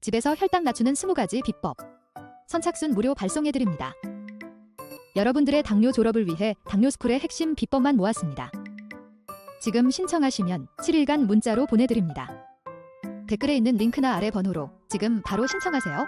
집에서 혈당 낮추는 20가지 비법. 선착순 무료 발송해드립니다. 여러분들의 당뇨 졸업을 위해 당뇨스쿨의 핵심 비법만 모았습니다. 지금 신청하시면 7일간 문자로 보내드립니다. 댓글에 있는 링크나 아래 번호로 지금 바로 신청하세요.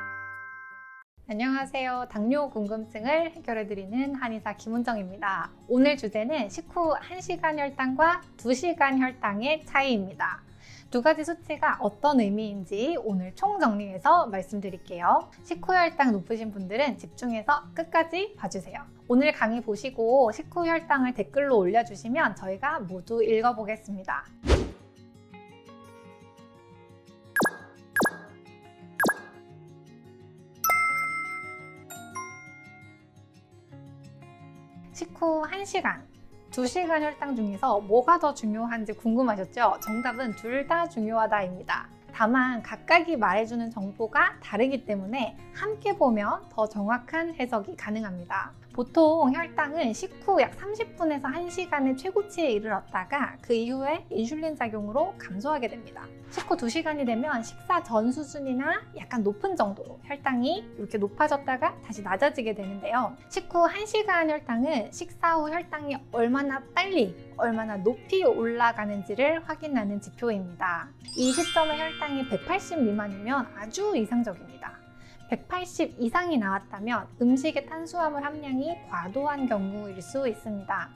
안녕하세요. 당뇨 궁금증을 해결해드리는 한의사 김은정입니다. 오늘 주제는 식후 1시간 혈당과 2시간 혈당의 차이입니다. 두 가지 수치가 어떤 의미인지 오늘 총정리해서 말씀드릴게요. 식후 혈당 높으신 분들은 집중해서 끝까지 봐주세요. 오늘 강의 보시고 식후 혈당을 댓글로 올려주시면 저희가 모두 읽어보겠습니다. 식후 1시간, 2시간 혈당 중에서 뭐가 더 중요한지 궁금하셨죠? 정답은 둘 다 중요하다입니다. 다만 각각이 말해주는 정보가 다르기 때문에 함께 보면 더 정확한 해석이 가능합니다. 보통 혈당은 식후 약 30분에서 1시간의 최고치에 이르렀다가 그 이후에 인슐린 작용으로 감소하게 됩니다. 식후 2시간이 되면 식사 전 수준이나 약간 높은 정도로 혈당이 이렇게 높아졌다가 다시 낮아지게 되는데요. 식후 1시간 혈당은 식사 후 혈당이 얼마나 빨리, 얼마나 높이 올라가는지를 확인하는 지표입니다. 이 시점의 혈당이 180 미만이면 아주 이상적입니다. 180 이상이 나왔다면 음식의 탄수화물 함량이 과도한 경우일 수 있습니다.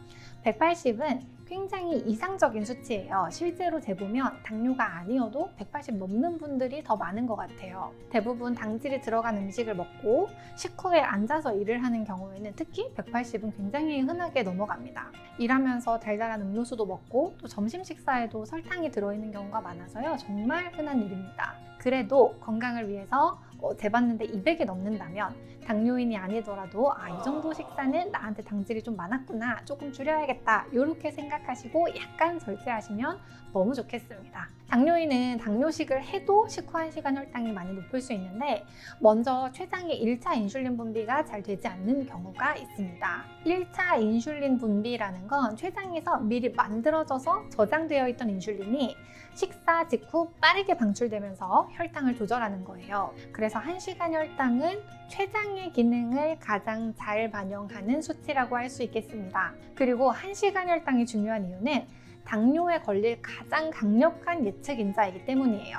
180은 굉장히 이상적인 수치예요. 실제로 재보면 당뇨가 아니어도 180 넘는 분들이 더 많은 것 같아요. 대부분 당질이 들어간 음식을 먹고 식후에 앉아서 일을 하는 경우에는 특히 180은 굉장히 흔하게 넘어갑니다. 일하면서 달달한 음료수도 먹고 또 점심 식사에도 설탕이 들어있는 경우가 많아서요. 정말 흔한 일입니다. 그래도 건강을 위해서 재봤는데 200이 넘는다면 당뇨인이 아니더라도 이 정도 식사는 나한테 당질이 좀 많았구나, 조금 줄여야겠다 이렇게 생각하시고 약간 절제하시면 너무 좋겠습니다. 당뇨인은 당뇨식을 해도 식후 1시간 혈당이 많이 높을 수 있는데 먼저 췌장의 1차 인슐린 분비가 잘 되지 않는 경우가 있습니다. 1차 인슐린 분비라는 건 췌장에서 미리 만들어져서 저장되어 있던 인슐린이 식사 직후 빠르게 방출되면서 혈당을 조절하는 거예요. 그래서 1시간 혈당은 췌장의 기능을 가장 잘 반영하는 수치라고 할 수 있겠습니다. 그리고 1시간 혈당이 중요한 이유는 당뇨에 걸릴 가장 강력한 예측 인자이기 때문이에요.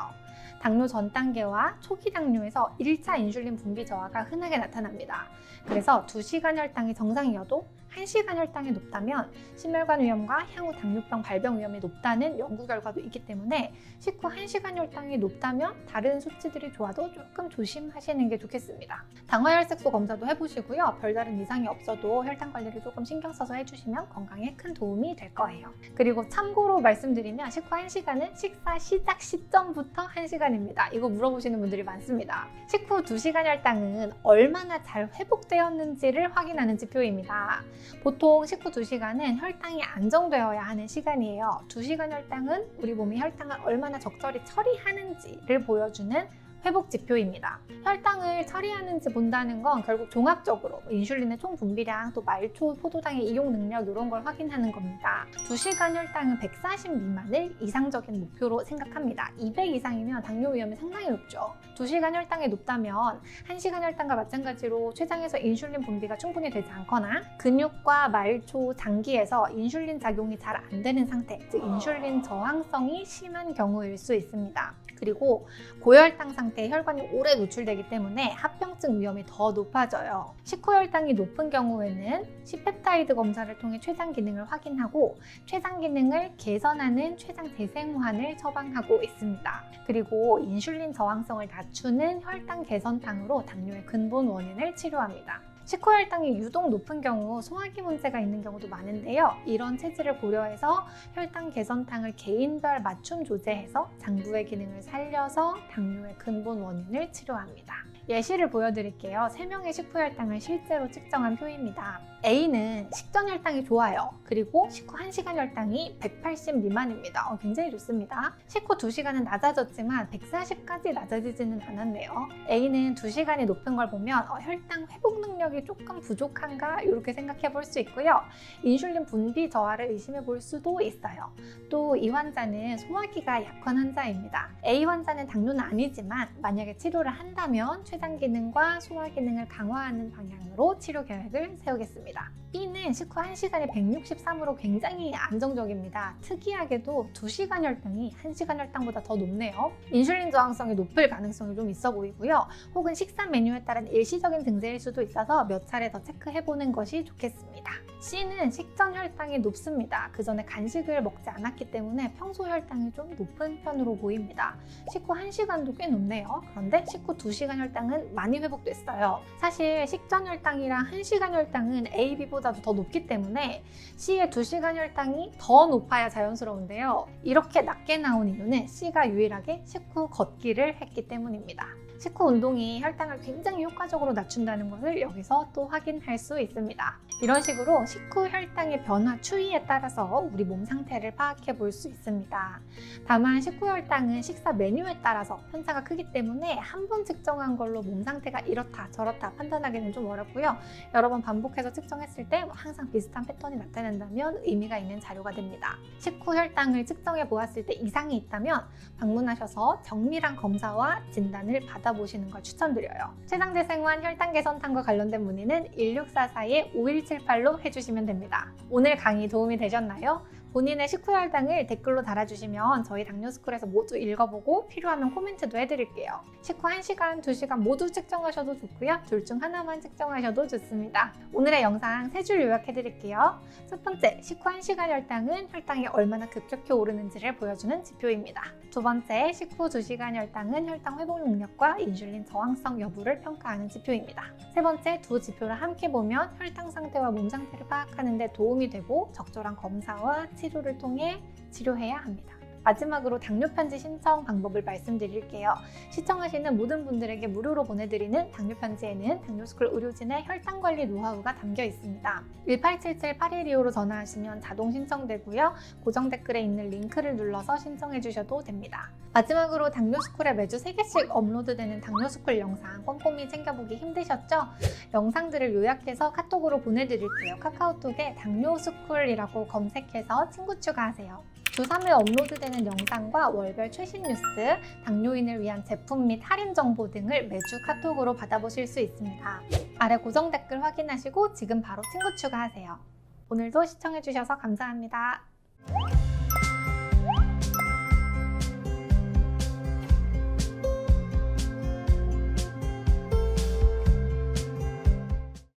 당뇨 전 단계와 초기 당뇨에서 1차 인슐린 분비 저하가 흔하게 나타납니다. 그래서 2시간 혈당이 정상이어도 1시간 혈당이 높다면 심혈관 위험과 향후 당뇨병 발병 위험이 높다는 연구 결과도 있기 때문에 식후 1시간 혈당이 높다면 다른 수치들이 좋아도 조금 조심하시는 게 좋겠습니다. 당화혈색소 검사도 해보시고요. 별다른 이상이 없어도 혈당 관리를 조금 신경 써서 해주시면 건강에 큰 도움이 될 거예요. 그리고 참고로 말씀드리면 식후 1시간은 식사 시작 시점부터 1시간입니다. 이거 물어보시는 분들이 많습니다. 식후 2시간 혈당은 얼마나 잘 회복되었는지를 확인하는 지표입니다. 보통 식후 2시간은 혈당이 안정되어야 하는 시간이에요. 2시간 혈당은 우리 몸이 혈당을 얼마나 적절히 처리하는지를 보여주는 회복 지표입니다. 혈당을 처리하는지 본다는 건 결국 종합적으로 인슐린의 총 분비량, 또 말초, 포도당의 이용 능력 이런 걸 확인하는 겁니다. 2시간 혈당은 140 미만을 이상적인 목표로 생각합니다. 200 이상이면 당뇨 위험이 상당히 높죠. 2시간 혈당이 높다면 1시간 혈당과 마찬가지로 췌장에서 인슐린 분비가 충분히 되지 않거나 근육과 말초, 장기에서 인슐린 작용이 잘 안 되는 상태, 즉 인슐린 저항성이 심한 경우일 수 있습니다. 그리고 고혈당 상태에 혈관이 오래 노출되기 때문에 합병증 위험이 더 높아져요. 식후 혈당이 높은 경우에는 C펩타이드 검사를 통해 췌장 기능을 확인하고 췌장 기능을 개선하는 췌장 재생환을 처방하고 있습니다. 그리고 인슐린 저항성을 낮추는 혈당 개선탕으로 당뇨의 근본 원인을 치료합니다. 식후 혈당이 유독 높은 경우 소화기 문제가 있는 경우도 많은데요. 이런 체질을 고려해서 혈당 개선탕을 개인별 맞춤 조제해서 장부의 기능을 살려서 당뇨의 근본 원인을 치료합니다. 예시를 보여드릴게요. 3명의 식후 혈당을 실제로 측정한 표입니다. A는 식전 혈당이 좋아요. 그리고 식후 1시간 혈당이 180 미만입니다. 굉장히 좋습니다. 식후 2시간은 낮아졌지만 140까지 낮아지지는 않았네요. A는 2시간이 높은 걸 보면 혈당 회복 능력이 면역력이 조금 부족한가 이렇게 생각해 볼 수 있고요. 인슐린 분비 저하를 의심해 볼 수도 있어요. 또 이 환자는 소화기가 약한 환자입니다. A 환자는 당뇨는 아니지만 만약에 치료를 한다면 췌장 기능과 소화 기능을 강화하는 방향으로 치료 계획을 세우겠습니다. B는 식후 1시간에 163으로 굉장히 안정적입니다. 특이하게도 2시간 혈당이 1시간 혈당보다 더 높네요. 인슐린 저항성이 높을 가능성이 좀 있어 보이고요. 혹은 식사 메뉴에 따른 일시적인 증세일 수도 있어서 몇 차례 더 체크해보는 것이 좋겠습니다. C는 식전 혈당이 높습니다. 그 전에 간식을 먹지 않았기 때문에 평소 혈당이 좀 높은 편으로 보입니다. 식후 1시간도 꽤 높네요. 그런데 식후 2시간 혈당은 많이 회복됐어요. 사실 식전 혈당이랑 1시간 혈당은 A, B보다도 더 높기 때문에 C의 2시간 혈당이 더 높아야 자연스러운데요. 이렇게 낮게 나온 이유는 C가 유일하게 식후 걷기를 했기 때문입니다. 식후 운동이 혈당을 굉장히 효과적으로 낮춘다는 것을 여기서 또 확인할 수 있습니다. 이런 식으로 식후 혈당의 변화 추이에 따라서 우리 몸 상태를 파악해 볼 수 있습니다. 다만 식후 혈당은 식사 메뉴에 따라서 편차가 크기 때문에 한 번 측정한 걸로 몸 상태가 이렇다 저렇다 판단하기는 좀 어렵고요. 여러 번 반복해서 측정했을 때 항상 비슷한 패턴이 나타난다면 의미가 있는 자료가 됩니다. 식후 혈당을 측정해 보았을 때 이상이 있다면 방문하셔서 정밀한 검사와 진단을 받아보시는 걸 추천드려요. 최상대생환 혈당 개선탕과 관련된 문의는 1644-5178로 해주시면 됩니다. 오늘 강의 도움이 되셨나요? 본인의 식후 혈당을 댓글로 달아주시면 저희 당뇨스쿨에서 모두 읽어보고 필요하면 코멘트도 해드릴게요. 식후 1시간, 2시간 모두 측정하셔도 좋고요. 둘 중 하나만 측정하셔도 좋습니다. 오늘의 영상 3줄 요약해드릴게요. 첫 번째, 식후 1시간 혈당은 혈당이 얼마나 급격히 오르는지를 보여주는 지표입니다. 두 번째, 식후 2시간 혈당은 혈당 회복 능력과 인슐린 저항성 여부를 평가하는 지표입니다. 세 번째, 두 지표를 함께 보면 혈당 상태와 몸 상태를 파악하는 데 도움이 되고 적절한 검사와 치료를 통해 치료해야 합니다. 마지막으로 당뇨 편지 신청 방법을 말씀드릴게요. 시청하시는 모든 분들에게 무료로 보내드리는 당뇨 편지에는 당뇨스쿨 의료진의 혈당 관리 노하우가 담겨 있습니다. 1877-8125로 전화하시면 자동 신청되고요. 고정 댓글에 있는 링크를 눌러서 신청해 주셔도 됩니다. 마지막으로 당뇨스쿨에 매주 3개씩 업로드되는 당뇨스쿨 영상 꼼꼼히 챙겨보기 힘드셨죠? 영상들을 요약해서 카톡으로 보내드릴게요. 카카오톡에 당뇨스쿨이라고 검색해서 친구 추가하세요. 주 3회 업로드되는 영상과 월별 최신 뉴스, 당뇨인을 위한 제품 및 할인 정보 등을 매주 카톡으로 받아보실 수 있습니다. 아래 고정 댓글 확인하시고 지금 바로 친구 추가하세요. 오늘도 시청해주셔서 감사합니다.